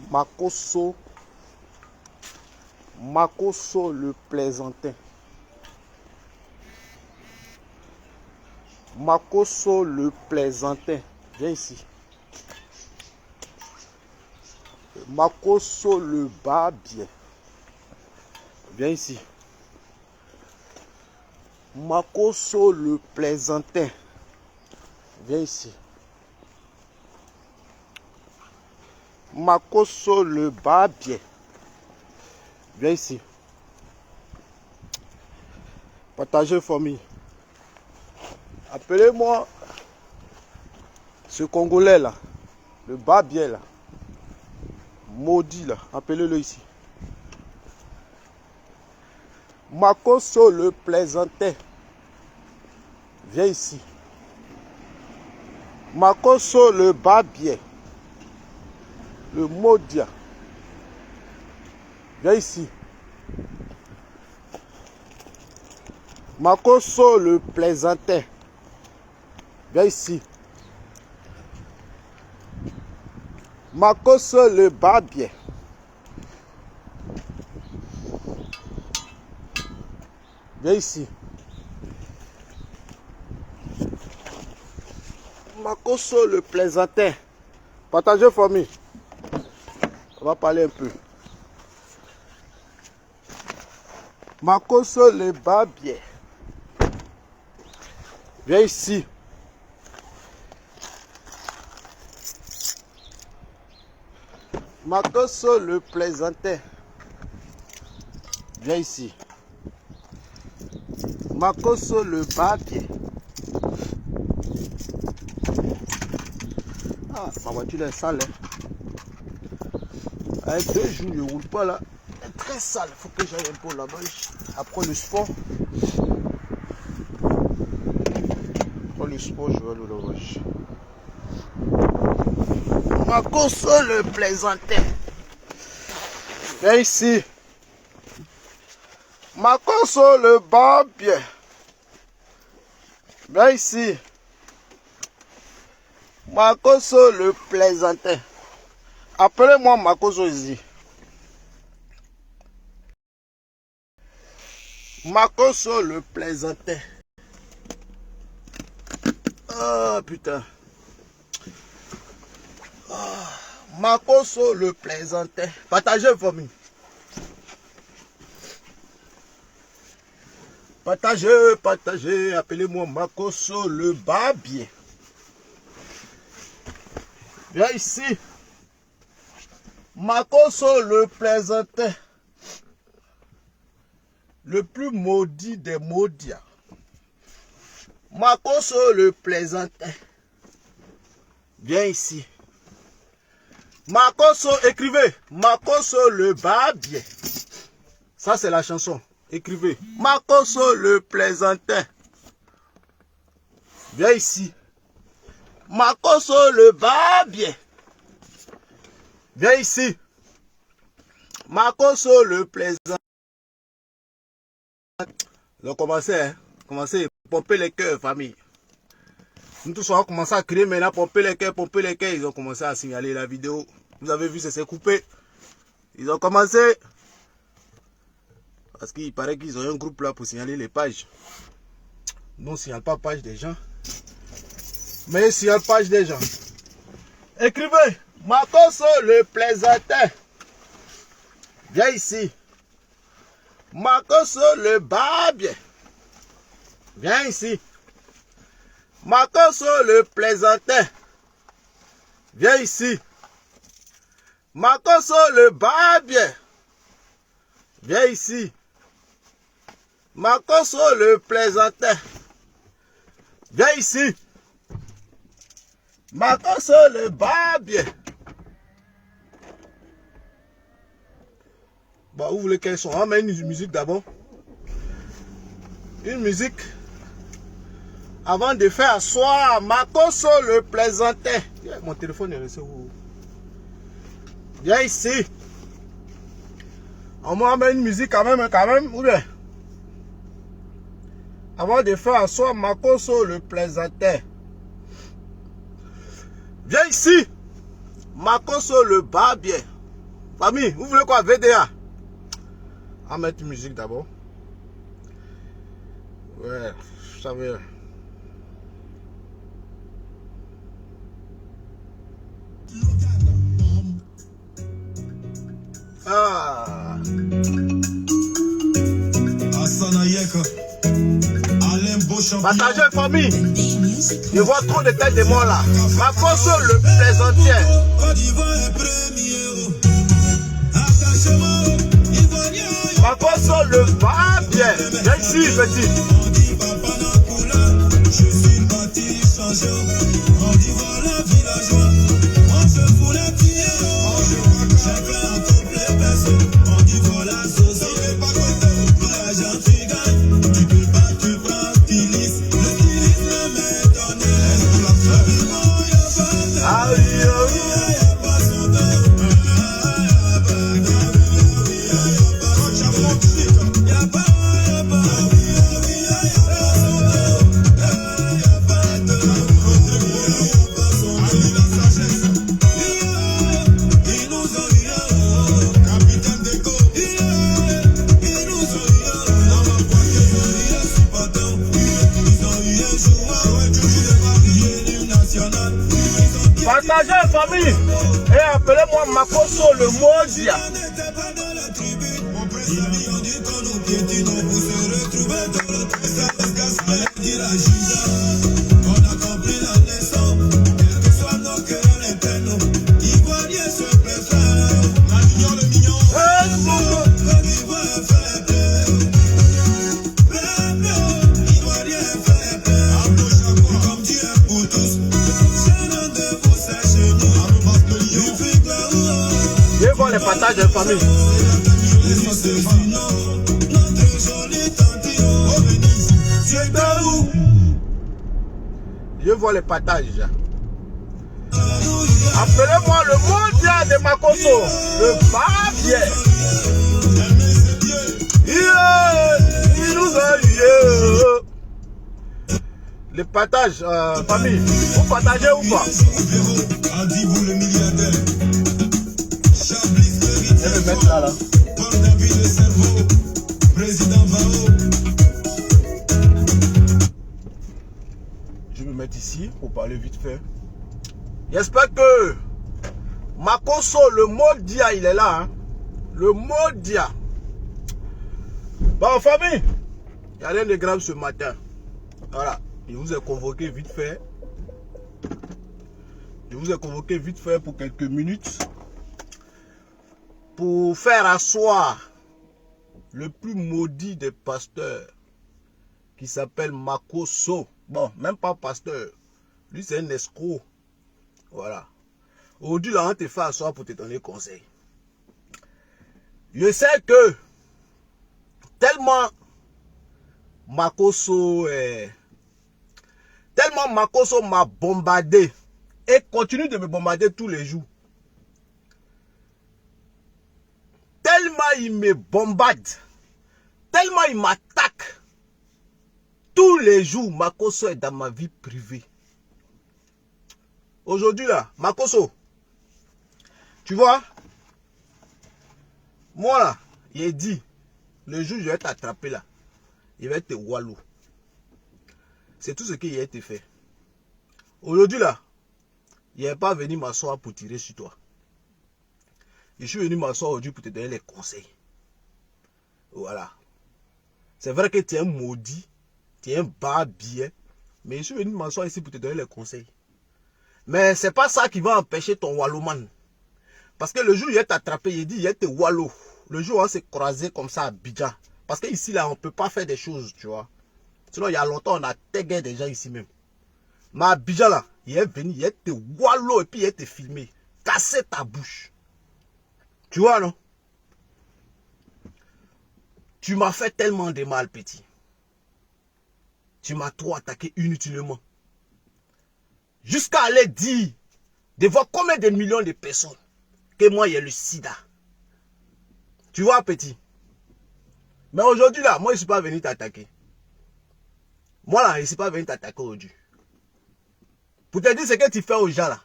Makoso. Makoso le plaisantin. Makoso le plaisantin. Viens ici. Makoso le barbier. Viens ici. Makoso le plaisantin. Viens ici. Makoso le barbier. Viens ici. Partagez famille. Appelez-moi ce Congolais là. Le barbier là. Maudit là. Appelez-le ici. Makoso le plaisantin. Viens ici. Makoso le barbier. Le maudit. Viens ici. Makoso le plaisantin. Viens ici. Makoso le barbier. Viens ici. Makoso le plaisantin. Partagez famille. On va parler un peu. Makoso le barbier. Viens ici. Makoso le plaisantin. Viens ici. Makoso le barbier. Ah, ma voiture est sale. Avec 2 jours, je ne roule pas là. Elle est très sale. Il faut que j'aille un peu là-bas. Après le sport. Après le sport, je vais aller au lavage. Makoso le plaisantin. Viens ici. Makoso le barbier. Viens ici. Makoso le plaisantin. Appelez-moi Makoso ici. Makoso le plaisantin. Ah putain. Makoso le plaisantin. Partagez famille. Partagez, partagez. Appelez-moi Makoso le barbier. Viens ici. Makoso le plaisantin. Le plus maudit des maudits. Makoso le plaisantin. Viens ici. Makoso, écrivez. Makoso le barbier. Ça c'est la chanson. Écrivez. Makoso le plaisantin. Viens ici. Makoso le barbier. Viens ici. Makoso le plaisantin. Ils ont commencé, hein. Commencé à pomper les cœurs, famille. Nous tous on a commencé à crier maintenant, pomper les cœurs, pomper les cœurs. Ils ont commencé à signaler la vidéo. Vous avez vu, ça s'est coupé. Ils ont commencé. Parce qu'il paraît qu'ils ont un groupe là pour signaler les pages. Nous, on ne signale pas page des gens. Mais ils signalent page des gens. Écrivez. Makoso le plaisantin. Viens ici. Makoso le barbier. Viens ici. Makoso le plaisantin. Viens ici. Makoso le barbier. Viens ici. Makoso le plaisantin. Viens ici. Makoso le barbier. Bon, où vous voulez qu'elle soit? On met une musique d'abord. Une musique. Avant de faire asseoir Makoso le plaisantin. Mon téléphone est resté où? Viens ici. On m'a mis une musique quand même. Où est? Avant de faire asseoir Makoso le plaisantin. Viens ici. Makoso le barbier. Famille, vous voulez quoi? VDA? On va mettre une musique d'abord. Ouais, je savais. Ah. Partagez famille. Je vois trop de têtes de moi là. Makosso le plaisantier. Makosso le va bien. Viens ici, petit. Je suis une bâtie changée. On dit voilà villageois. On se fout les pieds. J'ai fait un complet perso. On dit voilà Zozo. La gentille gagne. Tu peux pas, tu prends stylis. Le stylisme m'étonne. Est-ce qu'on l'a fait? Ah oui, ah oui. Partagez famille et appelez-moi Makosso le Modia. On a compris la leçon, quel que soit nos querelles internes, Ivoirien se préfère. Malignon le mignon, Côte d'Ivoire fait plaisir. Ivoirien fait plaisir. Comme Dieu pour tous. Je vois les partages de famille. Je vois les partages. Appelez-moi le Mondial de Makosso. Le papier. Il nous a eu. Les partages, famille. Vous partagez ou pas? Adibou le milliardaire. Je vais mettre ça là. Je vais me mettre ici pour parler vite fait. J'espère que Makosso, le Modia, il est là. Hein? Le Modia. Bon, famille, il y a rien de grave ce matin. Voilà. Je vous ai convoqué vite fait. Je vous ai convoqué vite fait pour quelques minutes. Pour faire asseoir le plus maudit des pasteurs. Qui s'appelle Makosso. Bon, même pas pasteur. Lui, c'est un escroc. Voilà. Aujourd'hui, là, on te fait asseoir pour te donner conseil. Je sais que tellement Makosso m'a bombardé et continue de me bombarder tous les jours. Tellement il me bombarde, tellement il m'attaque. Tous les jours, Makosso est dans ma vie privée. Aujourd'hui là, Makosso, tu vois, moi là, il est dit, le jour où je vais t'attraper là, il va être walou. C'est tout ce qu'il a été fait. Aujourd'hui là, il n'est pas venu m'asseoir pour tirer sur toi. Je suis venu m'asseoir aujourd'hui pour te donner les conseils. Voilà. C'est vrai que tu es un maudit, tu es un barbier, mais je suis venu m'asseoir ici pour te donner les conseils. Mais c'est pas ça qui va empêcher ton walloman. Parce que le jour où il est attrapé, il dit il est wallo. Le jour où on s'est croisé comme ça à Abidjan. Parce qu'ici là, on ne peut pas faire des choses, tu vois. Sinon, il y a longtemps, on a tagué des gens ici même. Mais à Abidjan là, il est venu, il était wallo et puis il était filmé. Casser ta bouche. Tu vois, non? Tu m'as fait tellement de mal, petit. Tu m'as trop attaqué inutilement. Jusqu'à aller dire, devant combien de millions de personnes, que moi, il y a le sida. Tu vois, petit. Mais aujourd'hui, là, moi, je ne suis pas venu t'attaquer. Moi, là, je ne suis pas venu t'attaquer aujourd'hui. Pour te dire ce que tu fais aux gens, là,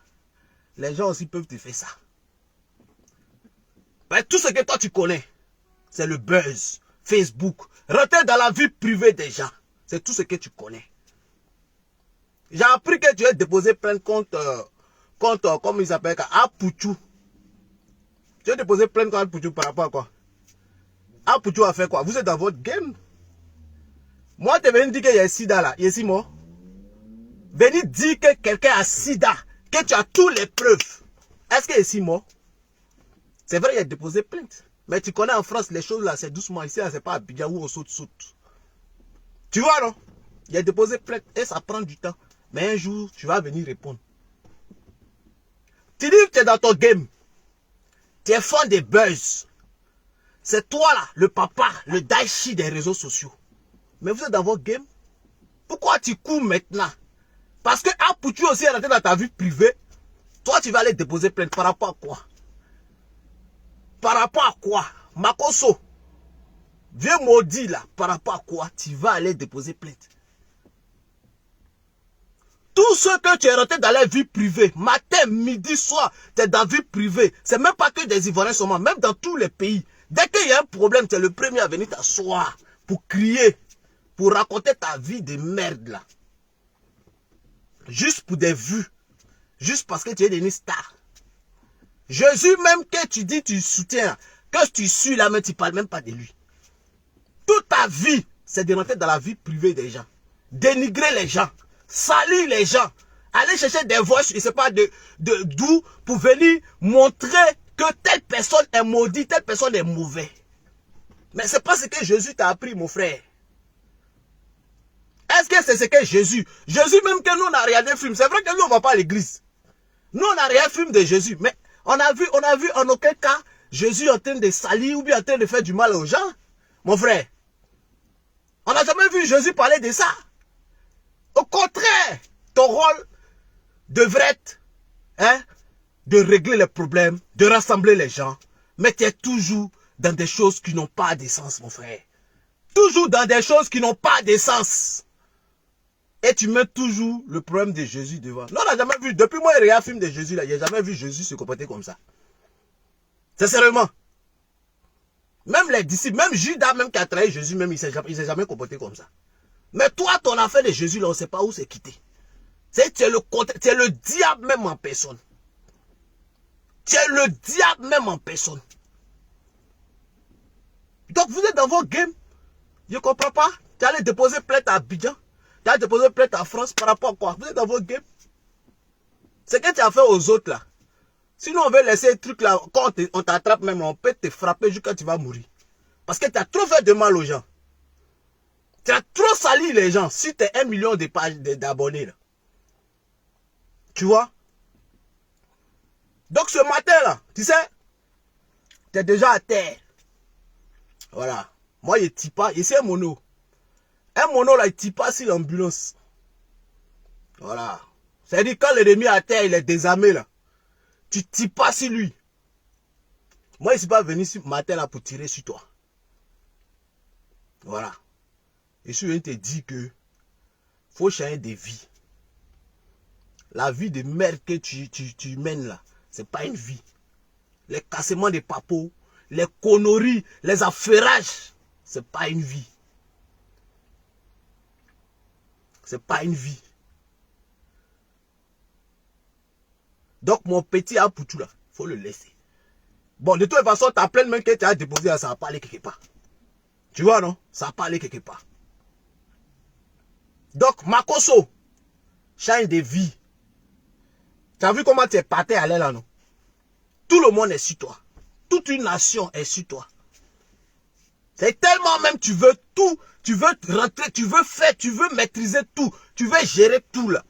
les gens aussi peuvent te faire ça. Mais tout ce que toi tu connais, c'est le buzz, Facebook. Rentrer dans la vie privée des gens. C'est tout ce que tu connais. J'ai appris que tu as déposé plainte contre, comme il s'appelle, Apouchou. Tu as déposé plainte contre Apouchou par rapport à quoi? Apouchou a fait quoi? Vous êtes dans votre game? Moi, tu es venu dire qu'il y a sida là. Il est si mort. Venir dire que quelqu'un a sida, que tu as toutes les preuves. Est-ce qu'il est si mort? C'est vrai, il a déposé plainte. Mais tu connais en France, les choses là, c'est doucement. Ici, c'est pas à Abidjan où on saute. Tu vois, non? Il a déposé plainte et ça prend du temps. Mais un jour, tu vas venir répondre. Tu dis que tu es dans ton game. Tu es fan des buzz. C'est toi là, le papa, le daichi des réseaux sociaux. Mais vous êtes dans votre game. Pourquoi tu cours maintenant? Parce que Apouchou aussi est rentré dans ta vie privée. Toi, tu vas aller déposer plainte. Par rapport à quoi? Par rapport à quoi? Makoso, viens maudit là. Par rapport à quoi tu vas aller déposer plainte? Tout ce que tu es rentré dans la vie privée, matin, midi, soir, tu es dans la vie privée. C'est même pas que des Ivoiriens seulement, même dans tous les pays. Dès qu'il y a un problème, tu es le premier à venir t'asseoir pour crier, pour raconter ta vie de merde là. Juste pour des vues. Juste parce que tu es devenu star. Jésus même que tu dis tu soutiens, que tu suis là, mais tu ne parles même pas de lui. Toute ta vie, c'est de rentrer dans la vie privée des gens. Dénigrer les gens. Salir les gens. Aller chercher des voix, je ne sais pas d'où, pour venir montrer que telle personne est maudite, telle personne est mauvaise. Mais c'est pas ce que Jésus t'a appris, mon frère. Est-ce que c'est ce que Jésus... Jésus même que nous on a regardé un film. C'est vrai que nous on ne va pas à l'église. Nous on a regardé un film de Jésus. Mais on a vu en aucun cas Jésus en train de salir ou bien en train de faire du mal aux gens. Mon frère. On n'a jamais vu Jésus parler de ça. Au contraire, ton rôle devrait être de régler les problèmes, de rassembler les gens. Mais tu es toujours dans des choses qui n'ont pas de sens, mon frère. Toujours dans des choses qui n'ont pas de sens. Et tu mets toujours le problème de Jésus devant. Non, on n'a jamais vu. Depuis moi, il regarde un film de Jésus, là, il n'a jamais vu Jésus se comporter comme ça. Sincèrement. Même les disciples, même Judas, même qui a trahi Jésus, même il ne s'est jamais comporté comme ça. Mais toi, ton affaire de Jésus, là, on ne sait pas où c'est quitté. Tu es le diable même en personne. Tu es le diable même en personne. Donc, vous êtes dans vos games. Je ne comprends pas. Tu allais déposer plainte à Abidjan. Tu allais déposer plainte à France par rapport à quoi? Vous êtes dans vos games. C'est ce que tu as fait aux autres, là. Sinon, on veut laisser un truc là. Quand on t'attrape même, on peut te frapper jusqu'à tu vas mourir. Parce que tu as trop fait de mal aux gens. Tu as trop sali les gens. Si tu es 1 million de pages d'abonnés, là. Tu vois? Donc ce matin là, tu sais, tu es déjà à terre. Voilà. Moi, je ne tire pas. Ici, un mono. Un mono là, il ne tire pas sur l'ambulance. Voilà. C'est-à-dire quand l'ennemi est à terre, il est désarmé là. Tu ne tires pas sur lui. Moi, je ne suis pas venu ce matin là pour tirer sur toi. Voilà. Je suis venu te dire que faut changer de vie. La vie de merde que tu mènes là, c'est pas une vie. Les cassements de papos, les conneries, les affairages, c'est pas une vie. C'est pas une vie. Donc mon petit Apouchou là, faut le laisser. Bon, de toute façon, ta plainte même que tu as déposé, ça va pas aller quelque part. Tu vois, non? Ça va pas aller quelque part. Donc, Makoso, change de vie. Tu as vu comment tu es parti à l'air là, non? Tout le monde est sur toi. Toute une nation est sur toi. C'est tellement même tu veux tout, tu veux rentrer, tu veux faire, tu veux maîtriser tout, tu veux gérer tout là.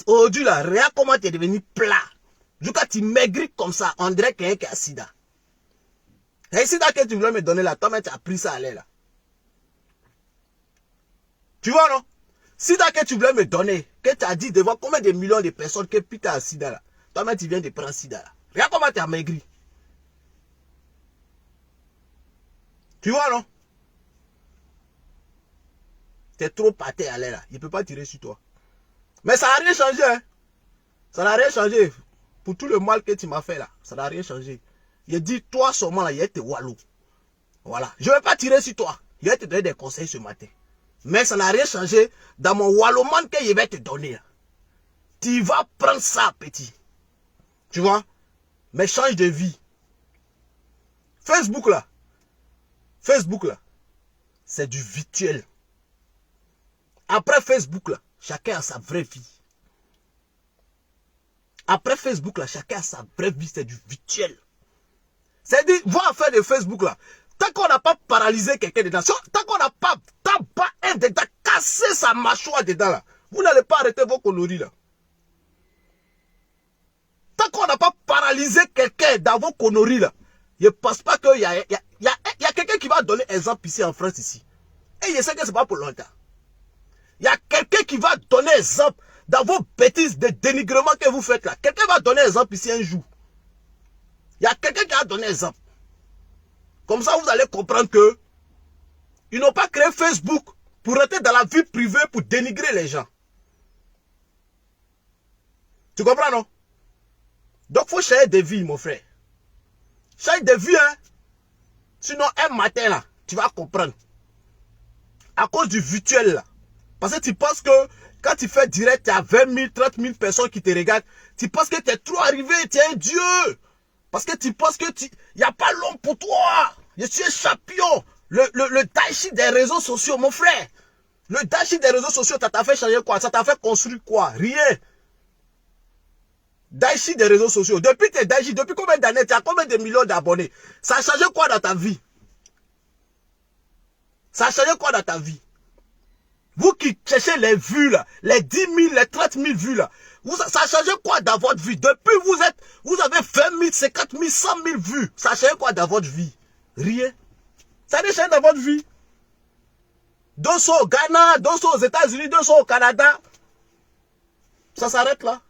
Aujourd'hui là, regarde comment tu es devenu plat. Jusqu'à tu maigris comme ça, on dirait quelqu'un qui a sida. Et sida que tu voulais me donner là, toi-même tu as pris ça à l'air là. Tu vois non? Sida que tu voulais me donner, que tu as dit devant combien de millions de personnes que putain a sida là. Toi-même tu viens de prendre sida là. Regarde comment tu as maigri. Tu vois non? Tu es trop pâté à l'air là. Il ne peut pas tirer sur toi. Mais ça n'a rien changé. Hein? Ça n'a rien changé. Pour tout le mal que tu m'as fait là. Ça n'a rien changé. Il dit, toi seulement là, il y a tes walou. Voilà. Je ne vais pas tirer sur toi. Je vais te donner des conseils ce matin. Mais ça n'a rien changé dans mon walloman que je vais te donner. Tu vas prendre ça, petit. Tu vois? Mais change de vie. Facebook là, c'est du virtuel. Après Facebook là, chacun a sa vraie vie. Après Facebook là, chacun a sa vraie vie, c'est du virtuel. C'est-à-dire, voir faire de Facebook là, tant qu'on n'a pas paralysé quelqu'un dedans, tant qu'on n'a pas un dedans, cassé sa mâchoire dedans là, vous n'allez pas arrêter vos conneries là. Tant qu'on n'a pas paralysé quelqu'un dans vos conneries là, je ne pense pas qu'il y a quelqu'un qui va donner exemple ici en France ici. Et je sais que ce n'est pas pour longtemps. Il y a quelqu'un qui va donner exemple dans vos bêtises de dénigrement que vous faites là. Quelqu'un va donner exemple ici un jour. Il y a quelqu'un qui va donner exemple. Comme ça, vous allez comprendre que ils n'ont pas créé Facebook pour rester dans la vie privée pour dénigrer les gens. Tu comprends, non? Donc, il faut changer de vie, mon frère. Change de vie, hein. Sinon, un matin, là, tu vas comprendre. À cause du virtuel, là. Parce que tu penses que quand tu fais direct, tu as 20 000, 30 000 personnes qui te regardent. Tu penses que tu es trop arrivé, tu es un dieu. Parce que tu penses que il n'y a pas l'homme pour toi. Je suis un champion. Le Daichi des réseaux sociaux, mon frère. Le Daichi des réseaux sociaux, ça t'a fait changer quoi? Ça t'a fait construire quoi? Rien. Daichi des réseaux sociaux. Depuis tes Daichi, depuis combien d'années, tu as combien de millions d'abonnés? Ça a changé quoi dans ta vie? Ça a changé quoi dans ta vie? Vous qui cherchez les vues là, les 10 000, les 30 000 vues là, ça a changé quoi dans votre vie? Depuis vous avez 20 000, 50 000, 100 000 vues. Ça a changé quoi dans votre vie? Rien. Ça a changé dans votre vie. Deux sont au Ghana, deux sont aux États-Unis, deux sont au Canada. Ça s'arrête là.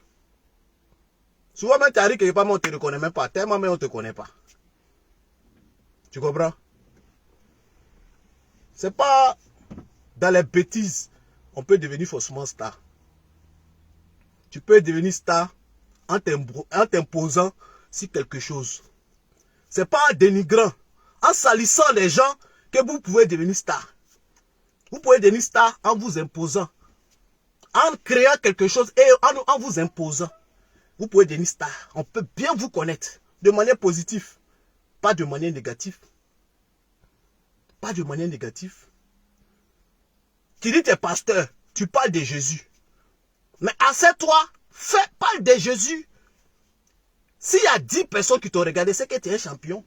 Souvent même tu arrives quelque part, mais on ne te reconnaît même pas. Tellement mais on ne te connaît pas. Tu comprends? C'est pas dans les bêtises on peut devenir faussement star. Tu peux devenir star en t'imposant sur quelque chose. C'est pas en dénigrant, en salissant les gens que vous pouvez devenir star. Vous pouvez devenir star en vous imposant. En créant quelque chose et en vous imposant. Vous pouvez devenir star. On peut bien vous connaître de manière positive. Pas de manière négative. Pas de manière négative. Tu dis tu es pasteur. Tu parles de Jésus. Mais assieds-toi. Parle de Jésus. S'il y a 10 personnes qui t'ont regardé, c'est que tu es un champion.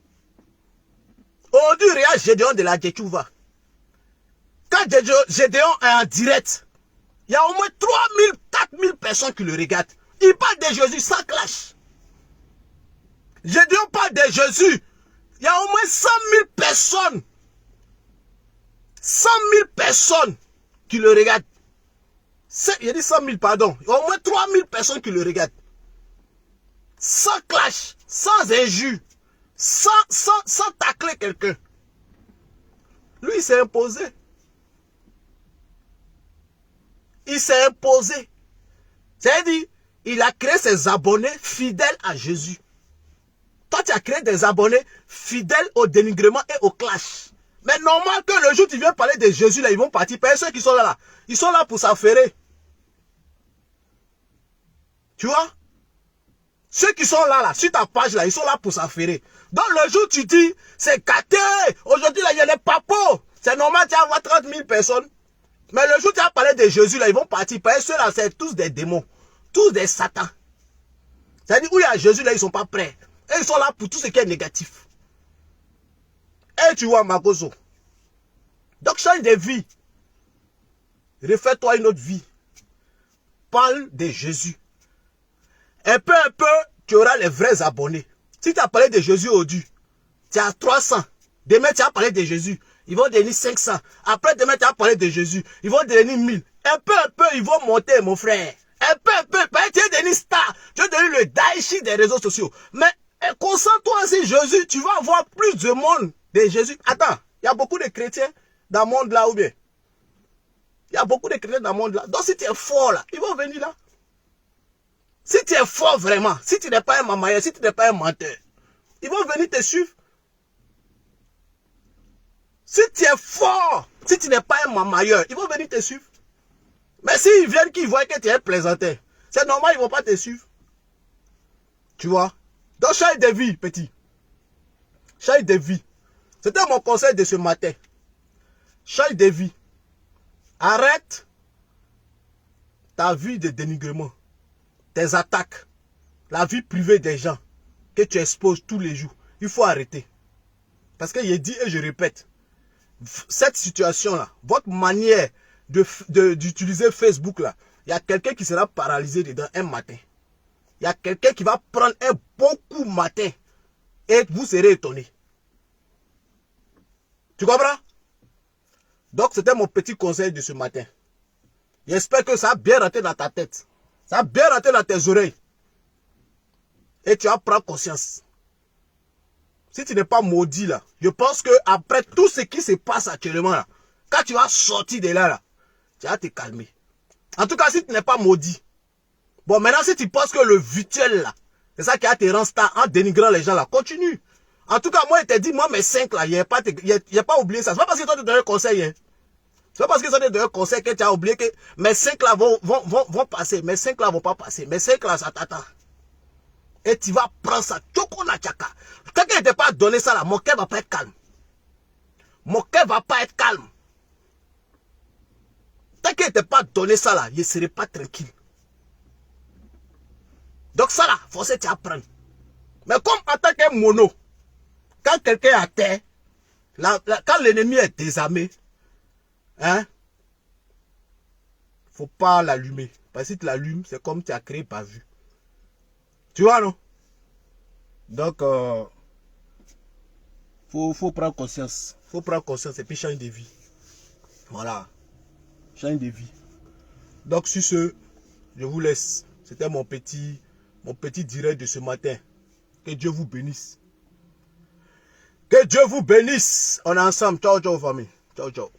Aujourd'hui, regarde Gédéon de la Djetchouva. Quand Gédéon est en direct, il y a au moins 3 000, 4 000 personnes qui le regardent. Il parle de Jésus sans clash. Gédéon parle de Jésus. Il y a au moins 100 000 personnes. 100 000 personnes qui le regardent. Il a dit 100 000, pardon. Il y a au moins 3 000 personnes qui le regardent. Sans clash, sans injure, sans tacler quelqu'un. Lui, il s'est imposé. Il s'est imposé. C'est-à-dire, il a créé ses abonnés fidèles à Jésus. Toi, tu as créé des abonnés fidèles au dénigrement et au clash. Mais normal que le jour où tu viens parler de Jésus, là, ils vont partir. Parce que ceux qui sont là, ils sont là pour s'affairer. Tu vois? Ceux qui sont là, sur ta page, là, ils sont là pour s'affairer. Donc, le jour où tu dis, c'est gâté. Aujourd'hui, là, il y a les papos. C'est normal, tu vas avoir 30 000 personnes. Mais le jour où tu vas parler de Jésus, là, ils vont partir. Parce que ceux-là, c'est tous des démons. Tous des satans. C'est-à-dire, où il y a Jésus, là, ils ne sont pas prêts. Et ils sont là pour tout ce qui est négatif. Et tu vois, Magozo. Donc, change de vie. Refais-toi une autre vie. Parle de Jésus. Un peu, tu auras les vrais abonnés. Si tu as parlé de Jésus aujourd'hui, tu as 300. Demain, tu as parlé de Jésus. Ils vont devenir 500. Après, demain, tu as parlé de Jésus. Ils vont devenir 1000. Un peu, ils vont monter, mon frère. Un peu. Tu es devenu star. Tu es devenu le Daichi des réseaux sociaux. Mais concentre-toi sur Jésus. Tu vas avoir plus de monde de Jésus. Attends, il y a beaucoup de chrétiens dans le monde là ou bien? Il y a beaucoup de chrétiens dans le monde là. Donc, si tu es fort là, ils vont venir là. Si tu es fort vraiment, si tu n'es pas un mamailleur, si tu n'es pas un menteur, Ils vont venir te suivre. Si tu es fort, si tu n'es pas un mamailleur, ils vont venir te suivre. Mais s'ils viennent, qu'ils voient que tu es un plaisanteur, c'est normal, ils ne vont pas te suivre. Tu vois? Donc, change de vie, petit. Change de vie. C'était mon conseil de ce matin. Change de vie. Arrête ta vie de dénigrement, tes attaques, la vie privée des gens que tu exposes tous les jours. Il faut arrêter. Parce que je dis et je répète, cette situation-là, votre manière d'utiliser Facebook là, il y a quelqu'un qui sera paralysé dedans un matin. Il y a quelqu'un qui va prendre un bon coup matin et vous serez étonné. Tu comprends? Donc c'était mon petit conseil de ce matin. J'espère que ça a bien rentré dans ta tête. Ça a bien rentré dans tes oreilles. Et tu vas prendre conscience. Si tu n'es pas maudit là, je pense que après tout ce qui se passe actuellement là, quand tu vas sortir de là, tu vas te calmer. En tout cas, si tu n'es pas maudit. Bon, maintenant, si tu penses que le virtuel là, c'est ça qui a te rendre star en dénigrant les gens là, continue. En tout cas, moi, je t'ai dit, moi, mes 5 là, il n'y a pas oublié ça. C'est pas parce que toi, tu te donnes un conseil, hein. C'est pas parce que ça te donne un conseil que tu as oublié que mes 5 là vont passer. Mes 5 là vont pas passer. Mes 5 là, ça t'attend. Et tu vas prendre ça. Tchoko na tchaka. Quand je ne t'ai pas donné ça là, mon cœur va pas être calme. Mon cœur va pas être calme. Tant que je ne t'ai pas donné ça là, je ne serai pas tranquille. Donc ça là, forcément tu apprends. Mais comme en tant que mono, quand quelqu'un est à terre, quand l'ennemi est désarmé, hein, faut pas l'allumer. Parce que si tu l'allumes, c'est comme tu as créé pas vu. Tu vois, non? Donc, faut prendre conscience. Faut prendre conscience et puis changer de vie. Voilà. Changer de vie. Donc, sur ce, je vous laisse. C'était mon petit direct de ce matin. Que Dieu vous bénisse. Que Dieu vous bénisse. On est ensemble. Ciao, ciao, famille. Ciao, ciao.